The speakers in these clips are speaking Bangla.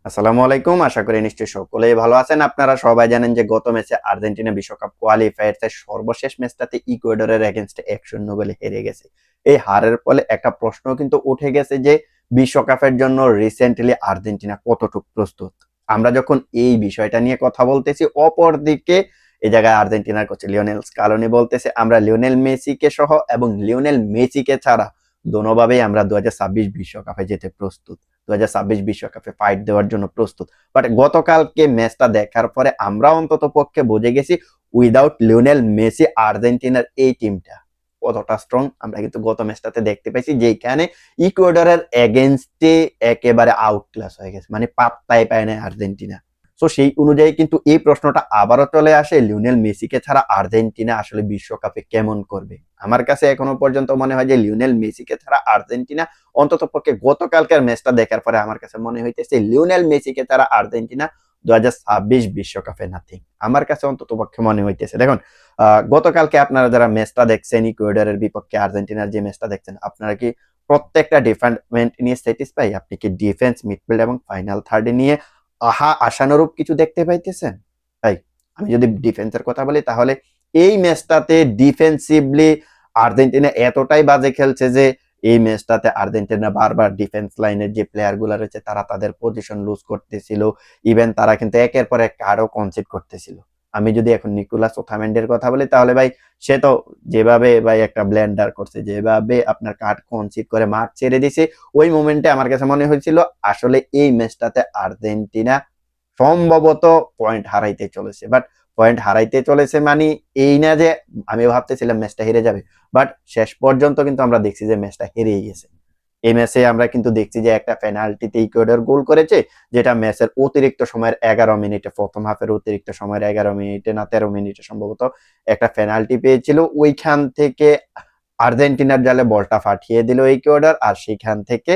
আসসালামু আলাইকুম। আশা করি নিশ্চয়ই সকলেই ভালো আছেন। আপনারা সবাই জানেন যে গত ম্যাচে আর্জেন্টিনা বিশ্বকাপ কোয়ালিফায়ার্সের সর্বশেষ ম্যাচটাতে ইকুয়েডরের এগেইনস্টে ১-০ গোলে হেরে গেছে। এই হারের ফলে একটা প্রশ্ন কিন্তু উঠে গেছে যে বিশ্বকাপের জন্য রিসেন্টলি আর্জেন্টিনা কতটুকু প্রস্তুত? আমরা যখন এই বিষয়টা নিয়ে কথা বলতেছি, অপরদিকে এই জায়গায় আর্জেন্টিনার কোচ লিওনেল স্কালোনি বলতেছে আমরা লিওনেল মেসিকে সহ এবং লিওনেল মেসিকে ছাড়া দোনোভাবেই আমরা ২০২৬ বিশ্বকাপে যেতে প্রস্তুত। ২০২৬ বিশ্বকাপে ফাইট দেওয়ার জন্য প্রস্তুত। বাট গতকালকে ম্যাচটা দেখার পরে আমরা অন্তত পক্ষে বুঝে গেছি উইদাউট লিওনেল মেসি আর্জেন্টিনার এই টিমটা কতটা স্ট্রং আমরা কিন্তু গত ম্যাচটাতে দেখতে পাইছি, যেখানে ইকুয়েডরের এগেনস্টে একেবারে আউট ক্লাস হয়ে গেছে, মানে পাত্তাই পায় না আর্জেন্টিনা। সো সেই অনুযায়ী কিন্তু এই প্রশ্নটা আবারও চলে আসে, লিওনেল মেসিকে ছাড়া আর্জেন্টিনা আসলে বিশ্বকাপে কেমন করবে? আমার কাছে এখনো পর্যন্ত মনে হয় যে লিওনেল মেসিকে ছাড়া আর্জেন্টিনা অন্তত পক্ষে গতকালকার ম্যাচটা দেখার পরে আমার কাছে মনে হইতেছে লিওনেল মেসিকে ছাড়া আর্জেন্টিনা ২০২৬ বিশ্বকাপে নাথিং। আমার কাছে অন্তত পক্ষে মনে হইতেছে। দেখুন, গতকালকে আপনারা যারা ম্যাচটা দেখছেন ইকুয়েডরের বিপক্ষে আর্জেন্টিনার যে ম্যাচটা দেখছেন, আপনারা কি প্রত্যেকটা ডিপার্টমেন্ট নিয়ে স্যাটিসফাই? আপনি কি ডিফেন্স, মিডফিল্ড এবং ফাইনাল থার্ডে নিয়ে আশানুরূপ কিছু দেখতে পাইতেছেন? তাই আমি যদি ডিফেন্সের কথা বলি, তাহলে এই ম্যাচটাতে ডিফেন্সিভলি আর্জেন্টিনা এতটাই বাজে খেলছে যে এই ম্যাচটাতে আর্জেন্টিনা বারবার ডিফেন্স লাইনের যে প্লেয়ার গুলা রয়েছে তারা তাদের পজিশন লুজ করতেছিল। ইভেন তারা কিন্তু একের পর এক কার্ডও কনসিড করতেছিল। আমি যদি এখন নিকোলাস ওথামেন্ডের কথা বলি, তাহলে ভাই সে তো যেভাবে ভাই একটা ব্লেন্ডার করছে, যেভাবে আপনার কার্ড কনসিড করে মাঠ ছেড়ে দিছে, ওই মোমেন্টে আমার কাছে মনে হয়েছিল আসলে এই ম্যাচটাতে আর্জেন্টিনা সম্ভবত পয়েন্ট হারাইতে চলেছে। বাট পয়েন্ট হারাইতে চলেছে মানে এই না যে আমি ভাবতেছিলাম ম্যাচটা হেরে যাবে, বাট শেষ পর্যন্ত কিন্তু আমরা দেখছি যে ম্যাচটা হেরেই গেছে। এই ম্যাচে আমরা কিন্তু দেখছি যে একটা পেনাল্টিতে ইকুয়েডর গোল করেছে, যেটা ম্যাচের অতিরিক্ত সময়ের ১১ মিনিটে, প্রথম হাফের অতিরিক্ত সময়ের ১১ মিনিটে না ১৩ মিনিটে সম্ভবত একটা পেনাল্টি পেয়েছিল। ওইখান থেকে আর্জেন্টিনার জালে বলটা ফাটিয়ে দিল ইকুয়েডর, আর সেখান থেকে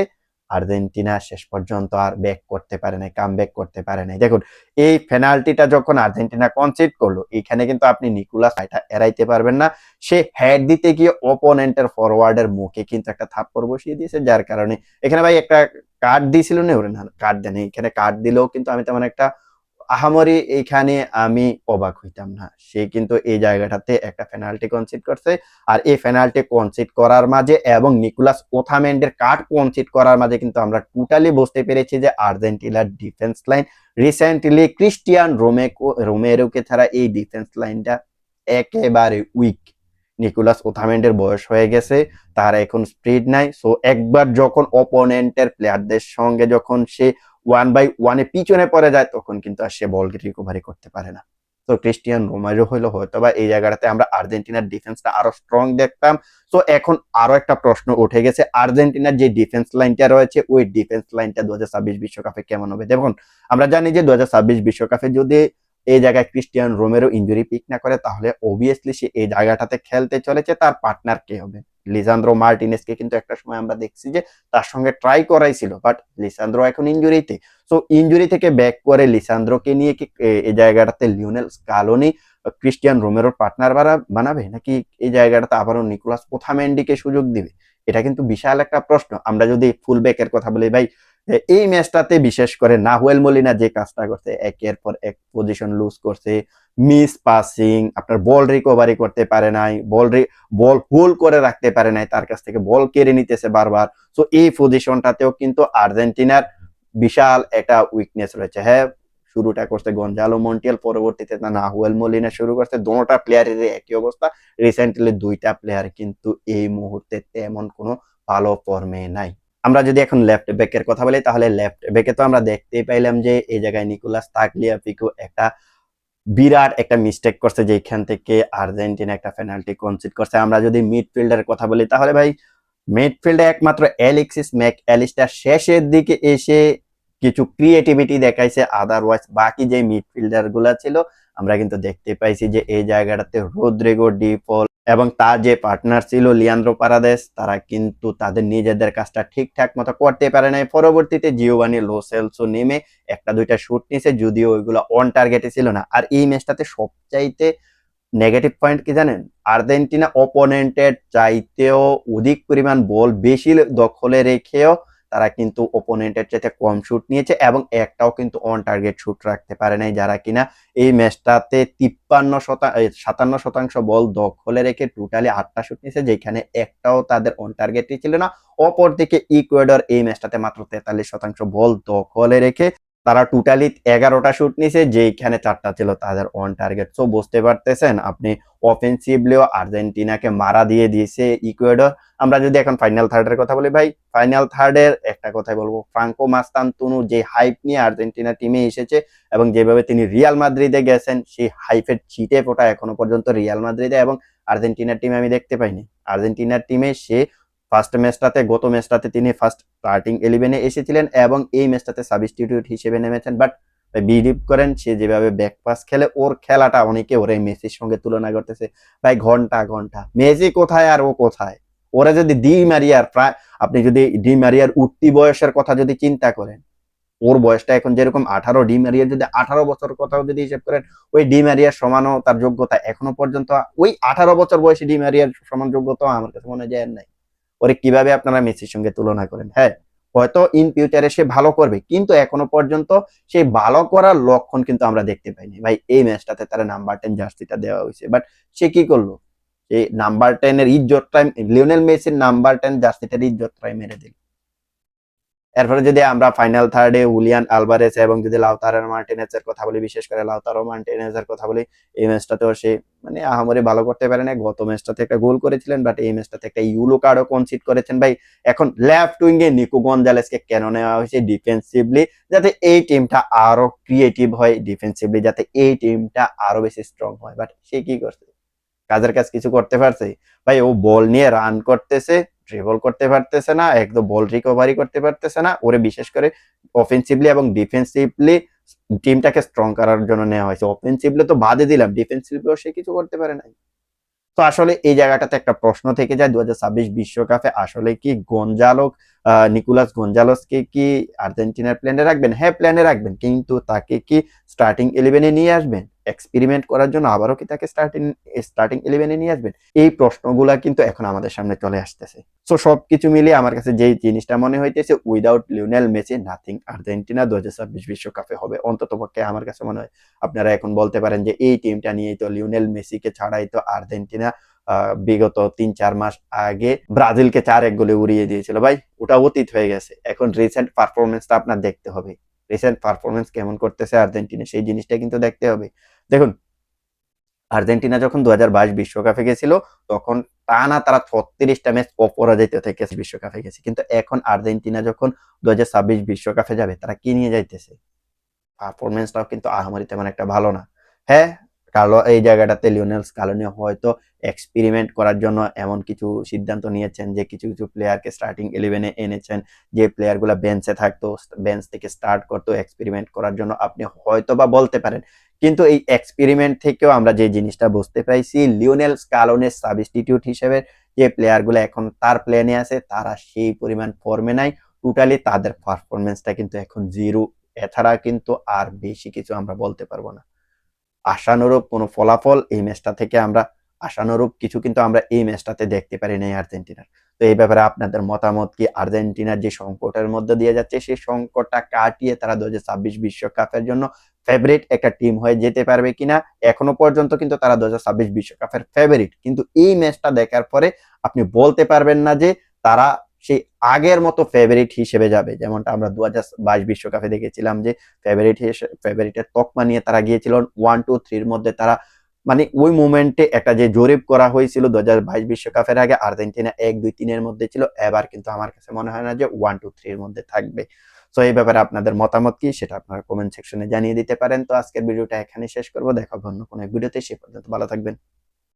আর্জেন্টিনা শেষ পর্যন্ত আর ব্যাক করতে পারে নাই, কাম ব্যাক করতে পারে নাই। দেখুন, এই পেনাল্টিটা যখন আর্জেন্টিনা কনসিড করলো, এখানে কিন্তু আপনি নিকোলাস এটা এড়াইতে পারবেন না। সে হেড দিতে গিয়ে অপোনেন্টের ফরওয়ার্ডের মুখে কিন্তু একটা থাপ্পড় বসিয়ে দিয়েছে, যার কারণে এখানে ভাই একটা কার্ড দিয়েছিল না, ওরে না কার্ড দেয়নি, এখানে কার্ড দিলেও কিন্তু আমি তেমন একটা আহামরি এইখানে আমি অবাক হইতাম না। সে কিন্তু এই জায়গাটাতে একটা পেনাল্টি কনসিড করছে, আর এই পেনাল্টি কনসিড করার মাঝে এবং নিকোলাস ওথামেন্ডের কার্ড কনসিড করার মাঝে কিন্তু আমরা টোটালি বুঝতে পেরেছি যে আর্জেন্টিনার ডিফেন্স লাইন রিসেন্টলি ক্রিস্টিয়ান রোমেরোকে ছাড়া এই ডিফেন্স লাইনটা একেবারে উইক। নিকোলাস ওথামেন্ডের বয়স হয়ে গেছে, তার এখন স্পিড নাই। সো একবার যখন অপোনেন্টের প্লেয়ারদের সঙ্গে যখন সে 1 by 1 পিছনে পড়ে যায়, তখন কিন্তু আর সে বল রিকভারি করতে পারে না। তো ক্রিস্টিয়ান রোমেরো হইলো হয়তোবা এই জায়গাটাতে আমরা আর্জেন্টিনার ডিফেন্সটা আরো স্ট্রং দেখতাম। সো এখন আরো একটা প্রশ্ন উঠে গেছে, আর্জেন্টিনার যে ডিফেন্স লাইনটা রয়েছে ওই ডিফেন্স লাইনটা ২০২৬ বিশ্বকাপে কেমন হবে? দেখুন, আমরা জানি যে ২০২৬ বিশ্বকাপে যদি এই জায়গায় ক্রিস্টিয়ান রোমেরো ইনজুরি পিক না করে, তাহলে অবভিয়াসলি সে এই জায়গাটাতে খেলতে চলেছে, তার পার্টনার কে হবে? লিসান্দ্রো মার্টিনেজকে কিন্তু একটা সময় আমরা দেখছি যে তার সঙ্গে ট্রাই করাইছিল, বাট লিসান্দ্রো এখন ইনজুরিতে। সো ইনজুরি থেকে ব্যাক করে লিসান্দ্রোকে নিয়ে কি এই জায়গাটাতে লিওনেল স্কালোনি ক্রিস্টিয়ান রোমেরোর পার্টনার বানাবে, নাকি এই জায়গাটাতে আবারও নিকোলাস ওথামেন্ডিকে সুযোগ দিবে? এটা কিন্তু বিশাল একটা প্রশ্ন। আমরা যদি ফুল ব্যাকের কথা বলি ভাই, এই ম্যাচটাতে বিশেষ করে নাহুয়েল মলিনা যে কাজটা করছে, একের পর এক পজিশন লুজ করছে, মিস পাসিং, আপনার বল রিকভারি করতে পারে নাই, বল হোল্ড করে রাখতে পারে নাই, তার কাছ থেকে বল কেড়ে নিতেছে বারবার। সো এই পজিশনটাতেও কিন্তু আর্জেন্টিনার বিশাল একটা উইকনেস রয়েছে। হ্যাঁ, শুরুটা করছে গঞ্জালো মন্টিয়াল, পরবর্তীতে নাহুয়েল মলিনা শুরু করছে। দোনোটা প্লেয়ারের একই অবস্থা। রিসেন্টলি দুইটা প্লেয়ার কিন্তু এই মুহূর্তে তেমন কোনো ভালো ফর্মে নাই। আমরা যদি এখন লেফট ব্যাকের কথা বলি, তাহলে লেফট ব্যাকে তো আমরা দেখতেই পাইলাম যে এই জায়গায় নিকোলাস তাগলিয়াফিকো একটা বিরাট একটা মিস্টেক করছে, যেখান থেকে আর্জেন্টিনা একটা পেনাল্টি কনসিড করছে। আমরা যদি মিডফিল্ডের কথা বলি, তাহলে ভাই মিডফিল্ডে একমাত্র অ্যালেক্সিস ম্যাক অ্যালিস্টার শেষের দিকে এসে কিছু ক্রিয়েটিভিটি দেখাইছে, আদারওয়াইজ বাকি যে মিডফিল্ডার গুলা ছিল আমরা কিন্তু দেখতে পাইছি যে এই জায়গাটাতে রদ্রিগো ডি পল এবং তার যে পার্টনার ছিল লিয়ান্দ্রো পারাদেস, তারা কিন্তু তাদের নিজেদের কাজটা ঠিকঠাক মতো করতে পারে নাই। পরবর্তীতে জিওভানি লো সেলসো নেমে একটা দুইটা শুট নিছে, যদিও ওইগুলো অন টার্গেটে ছিল না। আর এই ম্যাচটাতে সবচাইতে নেগেটিভ পয়েন্ট কি জানেন? আর্জেন্টিনা অপোনেন্টের চাইতেও অধিক পরিমাণ বল বেশি দখলে রেখেও তারা কিন্তু ওপোনেন্টের চাইতে কম শুট নিয়েছে এবং একটাও কিন্তু অন টার্গেট শুট রাখতে পারে নাই, যারা কিনা এই ম্যাচটাতে 57% বল দখলে রেখে টোটালি 8টা শুট নিয়েছে, যেখানে একটাও তাদের অন টার্গেটই ছিল না। অপরদিকে ইকুয়েডর এই ম্যাচটাতে মাত্র 43% বল দখলে রেখে তারা টোটালি 11টা শুট নিছে, যেখানে 4টা ছিল তাদের অন টার্গেট। সো বুঝতে পারতেছেন আপনি, অফেন্সিভলিও আর্জেন্টিনাকে মারা দিয়ে দিয়েছে ইকুয়েডর। আমরা যদি এখন ফাইনাল থার্ডের কথা বলি ভাই, ফাইনাল থার্ডের একটা কথাই বলবো, ফ্রাঙ্কো মাস্তানতুনু যে হাইপ নিয়ে আর্জেন্টিনা টিমে এসেছে এবং যেভাবে তিনি রিয়াল মাদ্রিদে গেছেন, সেই হাইপের ছিটে ফোটা এখনো পর্যন্ত রিয়াল মাদ্রিদে এবং আর্জেন্টিনার টিমে আমি দেখতে পাইনি। আর্জেন্টিনার টিমে সে গত ম্যাচটাতে তিনি ফার্স্ট স্টার্টিং 11-এ এসেছিলেন এবং এই ম্যাচটাতে সাবস্টিটিউট হিসেবে নেমেছেন। বাট বিলিভ করেন, সে যেভাবে ব্যাক পাস খেলে, ওর খেলাটা অনেকে ওর এই মেসির সঙ্গে তুলনা করতেছে। ভাই ঘন্টা ঘন্টা মেসি কোথায় আর ও কোথায়? ওরা যদি আপনি যদি ডি মারিয়ার উঠতি বয়সের কথা যদি চিন্তা করেন, ওর বয়সটা এখন যেরকম 18, ডি মারিয়ার যদি 18 বছর কথাও যদি হিসেব করেন, ওই ডি মারিয়ার সমানও তার যোগ্যতা এখনো পর্যন্ত, ওই 18 বছর বয়সী ডি মারিয়ার সমান যোগ্যতা আমার কাছে মনে যায় নাই। ওরে কিভাবে আপনারা মেসির সঙ্গে তুলনা করেন? হ্যাঁ, হয়তো ইন ফিউচারে সে ভালো করবে, কিন্তু এখনো পর্যন্ত সেই ভালো করার লক্ষণ কিন্তু আমরা দেখতে পাইনি। ভাই এই ম্যাচটাতে তারা নাম্বার 10 জার্সিটা দেওয়া হয়েছে, বাট সে কি করলো? এই নাম্বার 10 এর ইজ্জতটাই, লিওনেল মেসির নাম্বার 10 জার্সিটার ইজ্জতটাই মেরে দিল। এরপরে যদি আমরা ফাইনাল থার্ডে উলিয়ান আলভারেস এবং যদি লাউতারো মার্টিনেজের কথা বলি, বিশেষ করে লাউতারো মার্টিনেজের কথা বলি, এই ম্যাচটাতেও সে মানে আহামরি ভালো করতে পারে না। গত ম্যাচটাতে একটা গোল করেছিলেন, বাট এই ম্যাচটাতে একটা ইয়েলো কার্ডও কনসিড করেছেন। ভাই এখন লেফট উইঙ্গে নিকো গঞ্জালেসকে কেন নেওয়া হয়েছে? ডিফেন্সিভলি যাতে এই টিমটা আরো ক্রিয়েটিভ হয়, ডিফেন্সিভলি যাতে এই টিমটা আরো বেশি স্ট্রং হয়। বাট সে কি করছে? কাজের কাজ কিছু করতে পারছে? ভাই ও বল নিয়ে রান করতেছে, ড্রিবল করতে পারতেছে না, একদম বল রিকভারি করতে পারতেছে না। ওরে বিশেষ করে অফেন্সিভলি এবং ডিফেন্সিভলি টিমটাকে স্ট্রং করার জন্য নেওয়া হয়েছে। অফেন্সিভলি তো বাদে দিলাম, ডিফেন্সিভলিও সে কিছু করতে পারে নাই। তো আসলে এই জায়গাটাতে একটা প্রশ্ন থেকে যায়, 2026 বিশ্বকাপে আসলে কি নিকোলাস গঞ্জালোসকে কি আর্জেন্টিনার প্ল্যানে রাখবেন? হ্যাঁ, প্ল্যানে রাখবেন, কিন্তু তাকে কি স্টার্টিং 11-এ নিয়ে আসবেন? এক্সপেরিমেন্ট করার জন্য আবারও কি তাকে স্টার্টিং 11-এ নিয়ে আসবেন? এই প্রশ্নগুলা কিন্তু এখন আমাদের সামনে চলে আসতেছে। সো সবকিছু মিলিয়ে আমার কাছে যেই জিনিসটা মনে হইতেছে, without Lionel Messi nothing Argentina 2026 বিশ্বকাপে হবে। অন্ততপক্ষে আমার কাছে মনে হয়। আপনারা এখন বলতে পারেন যে এই টিমটা নিয়েই তো লিওনেল মেসিকে ছাড়াই তো আর্জেন্টিনা বিগত 3-4 মাস আগে ব্রাজিলকে 4-1 গোলে উড়িয়ে দিয়েছিল। ভাই ওটা অতীত হয়ে গেছে। এখন রিসেন্ট পারফরমেন্সটা আপনার দেখতে হবে। রিসেন্ট পারফরমেন্স কেমন করতেছে আর্জেন্টিনা, সেই জিনিসটা কিন্তু দেখতে হবে। দেখুন, আর্জেন্টিনা যখন 2022 বিশ্বকাপে গেছিল, তখন টানা তারা 36টা ম্যাচ অপরাজিত থেকে বিশ্বকাপে গেছে। কিন্তু এখন আর্জেন্টিনা যখন 2026 বিশ্বকাপে যাবে, তারা কি নিয়ে যাইতেছে? পারফরমেন্সটাও কিন্তু আহামরি তেমন একটা ভালো না। হ্যাঁ, এই জায়গাটাতে লিওনেল স্কালোনি হয়তো এক্সপেরিমেন্ট করার জন্য এমন কিছু সিদ্ধান্ত নিয়েছেন যে কিছু কিছু প্লেয়ারকে স্টার্টিং 11-এ এনেছেন, যে প্লেয়ারগুলো বেঞ্চে থাকতো, বেঞ্চ থেকে স্টার্ট করতো এক্সপেরিমেন্ট করার জন্য, আপনি হয়তো বা বলতে পারেন। কিন্তু এই এক্সপেরিমেন্ট থেকেও আমরা যে জিনিসটা বুঝতে পাইছি, লিওনেল স্কালোনের সাবস্টিটিউট হিসেবে যে প্লেয়ারগুলো এখন তার প্ল্যানে আছে, তারা সেই পরিমাণ ফর্মে নাই। টোটালি তাদের পারফরমেন্সটা কিন্তু এখন জিরো। এছাড়া কিন্তু আর বেশি কিছু আমরা বলতে পারবো না। আশানুরূপ কোনো ফলাফল এই ম্যাচটা থেকে আমরা, আশানুরূপ কিছু কিন্তু আমরা এই ম্যাচটাতে দেখতে পারি নাই আর্জেন্টিনার। তো এই ব্যাপারে আপনাদের মতামত কি? আর্জেন্টিনার যে সংকটের মধ্যে দিয়ে যাচ্ছে, সেই সংকটটা কাটিয়ে তারা 2026 বিশ্বকাপের জন্য ফেভারিট একটা টিম হয়ে যেতে পারবে কিনা? এখনো পর্যন্ত কিন্তু তারা 2026 বিশ্বকাপের ফেভারিট, কিন্তু এই ম্যাচটা দেখার পরে আপনি বলতে পারবেন না যে তারা সেই আগের মতো ফেভারিট হিসেবে যাবে, যেমনটা আমরা 2022 বিশ্বকাপে দেখেছিলাম যে ফেভারিটের তকমা নিয়ে তারা গিয়েছিল 1-2-3 এর মধ্যে। তারা মানে ওই মোমেন্টে একটা যে জরিপ করা হয়েছিল 2022 বিশ্বকাপের আগে, আর্জেন্টিনা 1-2-3 এর মধ্যে ছিল। এবার কিন্তু আমার কাছে মনে হয় না যে 1-2-3 এর মধ্যে থাকবে। তো এই ব্যাপারে আপনাদের মতামত কি, সেটা আপনারা কমেন্ট সেকশনে জানিয়ে দিতে পারেন। তো আজকের ভিডিওটা এখানে শেষ করব। দেখা হবে অন্য কোনো এক ভিডিওতে। সে পর্যন্ত ভালো থাকবেন।